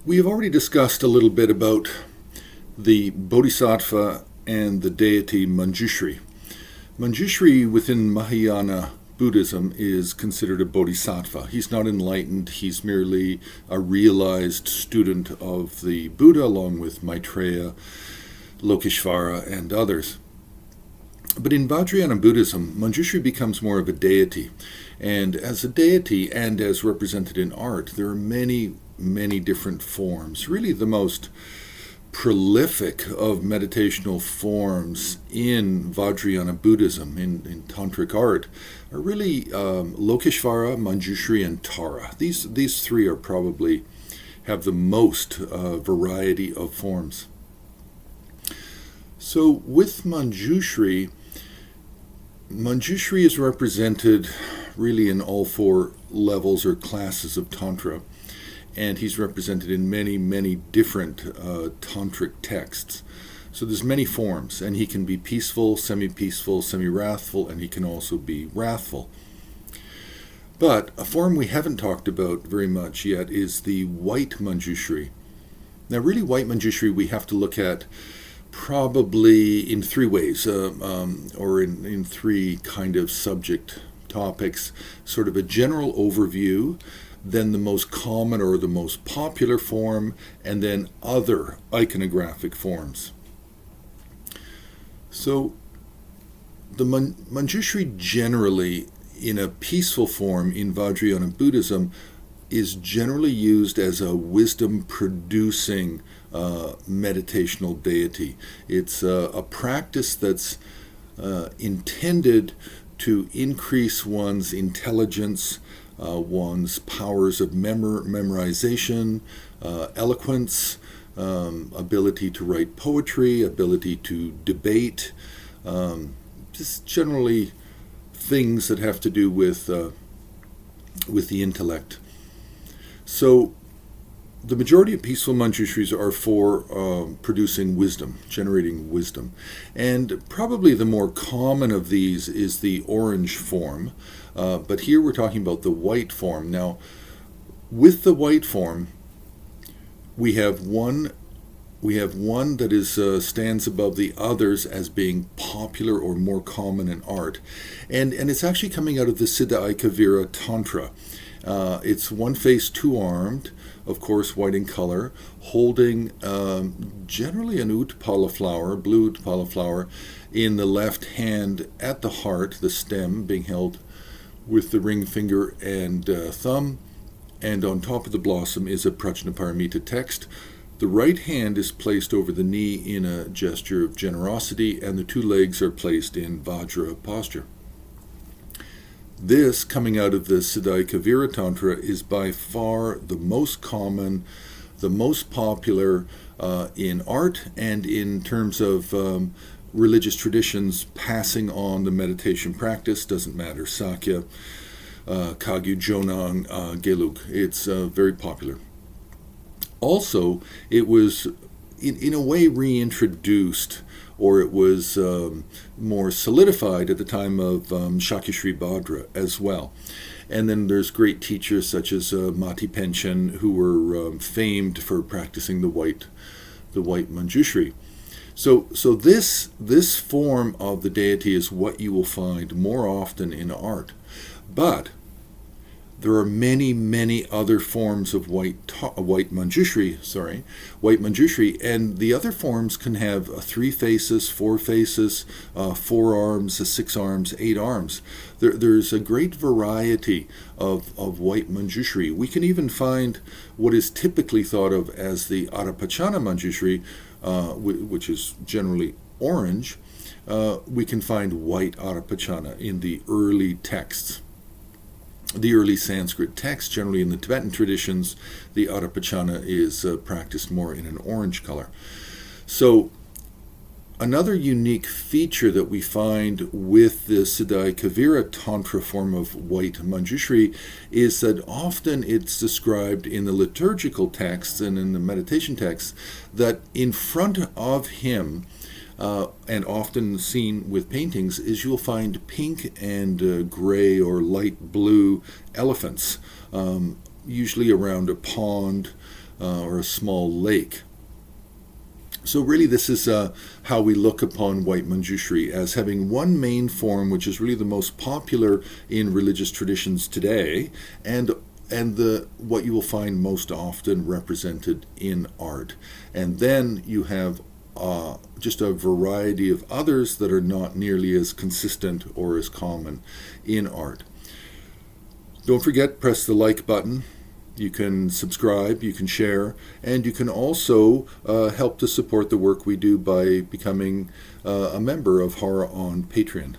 We have already discussed a little bit about the Bodhisattva and the deity Manjushri. Manjushri within Mahayana Buddhism is considered a bodhisattva. He's not enlightened, he's merely a realized student of the Buddha along with Maitreya, Lokeshvara, and others. But in Vajrayana Buddhism, Manjushri becomes more of a deity. And as a deity and as represented in art, there are many different forms. Really the most prolific of meditational forms in Vajrayana Buddhism, in tantric art, are really Lokeshvara, Manjushri, and Tara. These three are probably have the most variety of forms. So with Manjushri is represented really in all four levels or classes of Tantra, and he's represented in many different tantric texts. So there's many forms, and he can be peaceful, semi-peaceful, semi-wrathful, and he can also be wrathful. But a form we haven't talked about very much yet is the white Manjushri. Now really white Manjushri we have to look at probably in three ways, or in three kind of subject topics, sort of a general overview, then the most common or the most popular form, and then other iconographic forms. So the Manjushri generally, in a peaceful form in Vajrayana Buddhism, is generally used as a wisdom-producing meditational deity. It's a practice that's intended to increase one's intelligence, one's powers of memorization, eloquence, ability to write poetry, ability to debate, just generally things that have to do with the intellect. So the majority of peaceful Manjushris are for producing wisdom, generating wisdom. And probably the more common of these is the orange form. But here we're talking about the white form. Now, with the white form, we have one that is stands above the others as being popular or more common in art. And it's actually coming out of the Siddhaikavira Tantra. It's one face, two-armed, of course white in color, holding generally an utpala flower, blue utpala flower, in the left hand at the heart, the stem being held with the ring finger and thumb, and on top of the blossom is a Prajnaparamita text. The right hand is placed over the knee in a gesture of generosity, and the two legs are placed in Vajra posture. This, coming out of the Siddhaikavira Tantra, is by far the most common, the most popular in art and in terms of religious traditions passing on the meditation practice. Doesn't matter, Sakya, Kagyu, Jonang, Gelug. It's very popular. Also, it was in a way reintroduced, or it was more solidified at the time of Shakyasri Bhadra as well. And then there's great teachers such as Mati Penchen, who were famed for practicing the white Manjushri. So this form of the deity is what you will find more often in art. But there are many other forms of white Manjushri, and the other forms can have 3 faces, 4 faces, 4 arms, 6 arms, 8 arms. There's a great variety of white Manjushri. We can even find what is typically thought of as the Arapachana Manjushri, which is generally orange. We can find white Arapachana in the early texts. The early Sanskrit texts, generally in the Tibetan traditions, the Arapachana is practiced more in an orange color. So another unique feature that we find with the Siddhaikavira Tantra form of white Manjushri is that often it's described in the liturgical texts and in the meditation texts that in front of him, and often seen with paintings, is you'll find pink and gray or light blue elephants, usually around a pond, or a small lake. So really this is how we look upon white Manjushri, as having one main form, which is really the most popular in religious traditions today, and what you will find most often represented in art. And then you have just a variety of others that are not nearly as consistent or as common in art. Don't forget, press the like button. You can subscribe, you can share, and you can also help to support the work we do by becoming a member of Horror on Patreon.